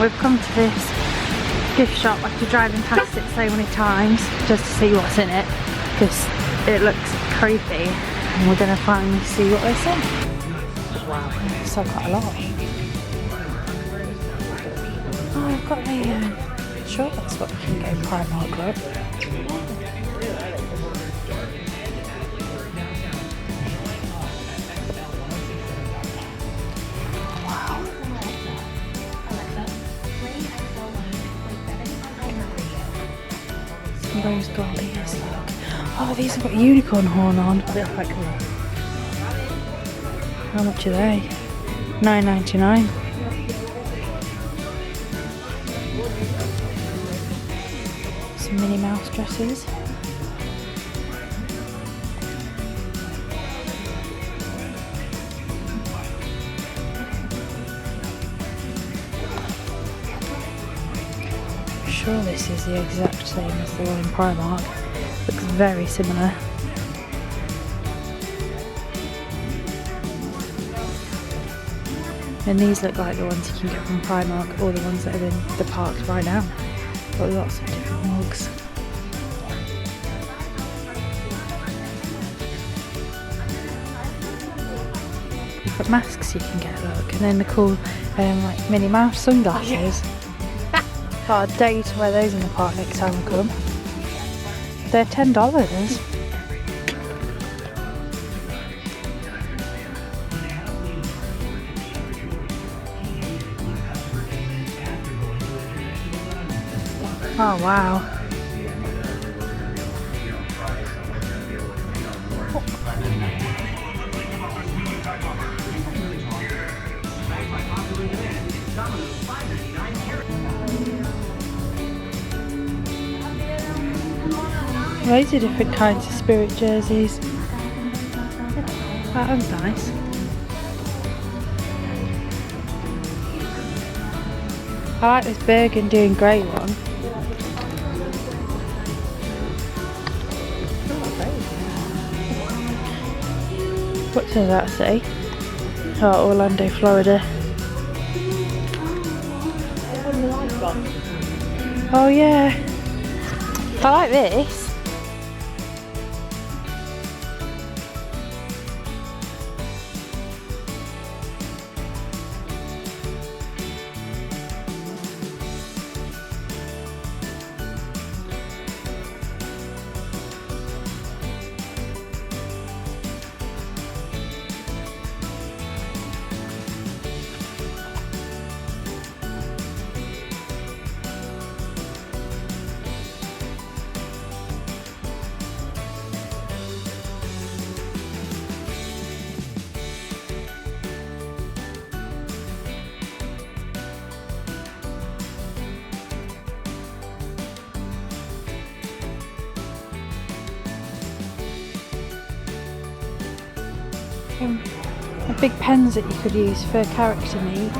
we've come to this gift shop after driving past it so many times just to see what's in it, because it looks creepy, and we're going to finally see what they say. Wow, so quite a lot. Oh, I've got a sure that's what you can get in Primark, look. Rose gold ears, look. Oh, these have got a unicorn horn on. They're quite cool. How much are they? $9.99. Some Minnie Mouse dresses. Sure this is the exact same as the one in Primark. Looks very similar. And these look like the ones you can get from Primark, or the ones that are in the parks right now. Got lots of different mugs. Different masks you can get, look, and then the cool like Minnie Mouse sunglasses. Got a day to wear those in the park next time we come. They're $10. Oh wow. Loads of different kinds of spirit jerseys. That one's nice. I like this burgundy and grey one. What does that say? Oh, Orlando, Florida. Oh yeah. I like this. Big pens that you could use for character meets.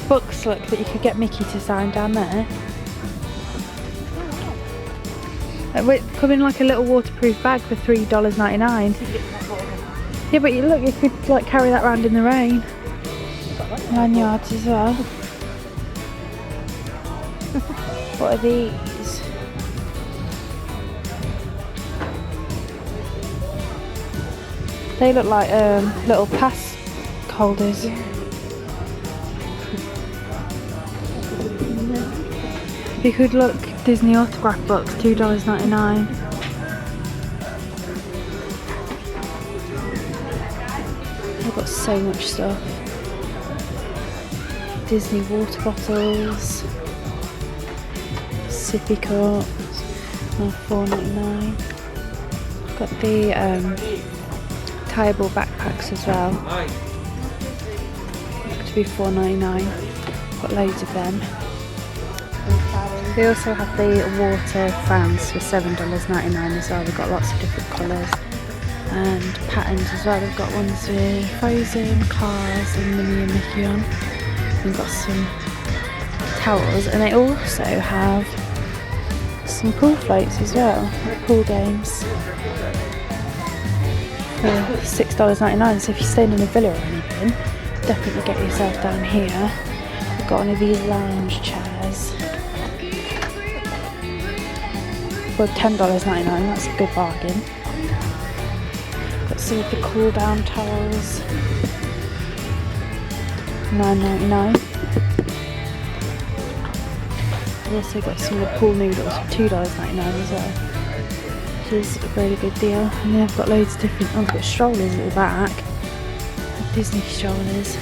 Books, look, that you could get Mickey to sign down there. Come in like a little waterproof bag for $3.99. Yeah, but you look, you could like carry that around in the rain. Lanyards as well. What are these? They look like little pass holders. You could look, Disney autograph books, $2.99. They've got so much stuff. Disney water bottles, sippy cups, $4.99. Got the tieable backpacks as well, to be $4.99. Got loads of them. They also have the water fans for $7.99 as well. They've got lots of different colours and patterns as well. They've got ones with Frozen, Cars and Minnie and Mickey on. They've got some towels, and they also have some pool floats as well, like pool games. For $6.99, so if you're staying in a villa or anything, definitely get yourself down here. got one of these lounge chairs for $10.99. That's a good bargain. Got some of the cool down towels, $9.99. I've also got some of the pool noodles for $2.99 as well, which is a really good deal. And then I've got loads of different, I've got strollers at the back, Disney strollers.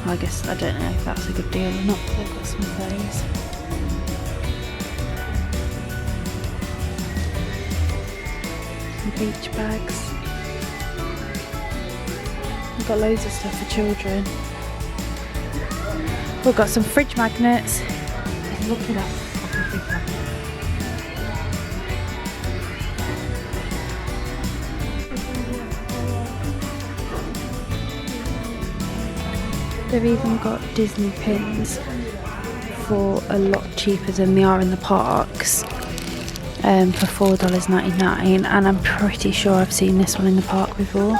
I guess, I don't know if that's a good deal or not, but I've got some of those. Some beach bags. We've got loads of stuff for children. We've got some fridge magnets. Look it up. They've even got Disney pins for a lot cheaper than they are in the parks, for $4.99, and I'm pretty sure I've seen this one in the park before.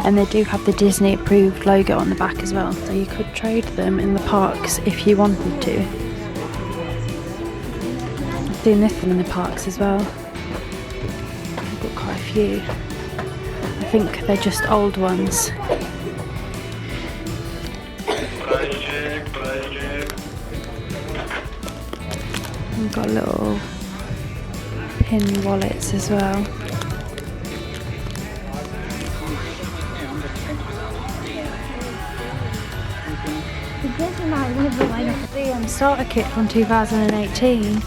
And they do have the Disney approved logo on the back as well, so you could trade them in the parks if you wanted to. I've seen this one in the parks as well. I've got quite a few. I think they're just old ones. We've got little pin wallets as well. The starter kit from 2018.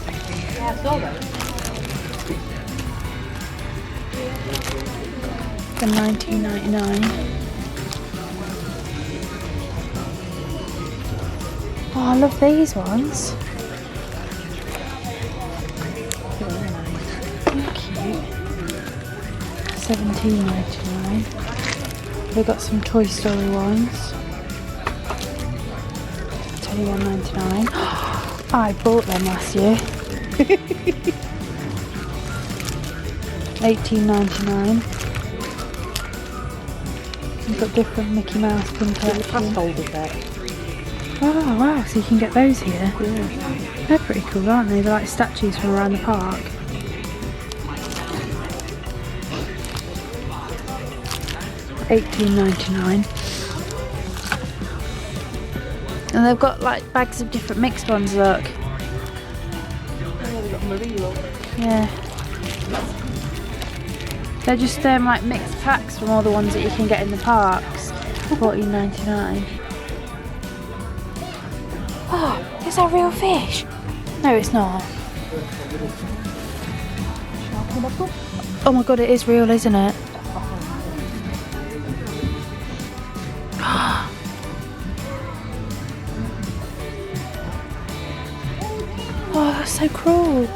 For $19.99. Oh, I love these ones. They're cute. $17.99. We've got some Toy Story ones. $21.99. I bought them last year. $18.99. We've got different Mickey Mouse pin collections. Oh wow, so you can get those here. Yeah. They're pretty cool, aren't they? They're like statues from around the park. $18.99. And they've got like bags of different mixed ones, look. Oh, they've got Marie, look. Yeah. They're just like mixed packs from all the ones that you can get in the parks. $14.99. Oh, is that real fish? No, it's not. Oh my god, it is real, isn't it? Oh, that's so cruel.